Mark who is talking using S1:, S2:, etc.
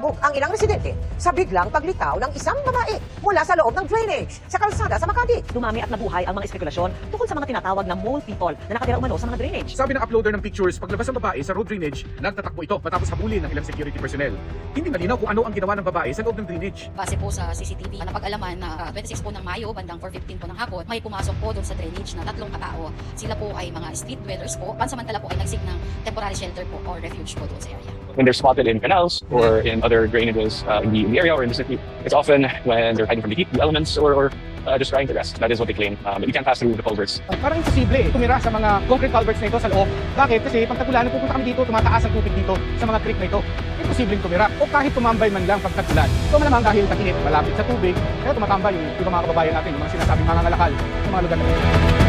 S1: Pasabog ang ilang residente sa biglang paglitaw ng isang babae mula sa loob ng drainage sa kalsada sa Makati.
S2: Dumami at nabuhay ang mga espekulasyon tungkol sa mga tinatawag na mole people na nakatira umano sa mga drainage.
S3: Sabi ng uploader ng pictures, paglabas ng babae sa road drainage, nagtatakbo ito matapos habulin ng ilang security personnel. Hindi malinaw kung ano ang ginawa ng babae sa loob ng drainage.
S4: Base po sa CCTV, napag-alaman na 26 po ng Mayo, bandang 4:15 po ng hapon, may pumasok po doon sa drainage na 3 katao. Sila po ay mga street dwellers po. Pansamantala po ay nagsig ng temporary shelter po or refuge po doon sa area.
S5: When they're spotted in canals or in other drainages in the area or in the city, it's often when they're hiding from the heat, the elements, or just trying to rest. That is what they claim. You can't pass through the culverts.
S6: Parang imposible tumira sa mga concrete culverts na ito sa loob. Bakit? Kasi pag tagulan, pupunta kami dito, tumataas ang tubig dito sa mga creek na ito. Imposibleng tumira. O kahit tumambay man lang pag tagulan. So malamang dahil tag-init, malapit sa tubig, kaya tumatambay yung mga kababayan natin, yung mga sinasabing mga ngalakal sa mga lugar na ito.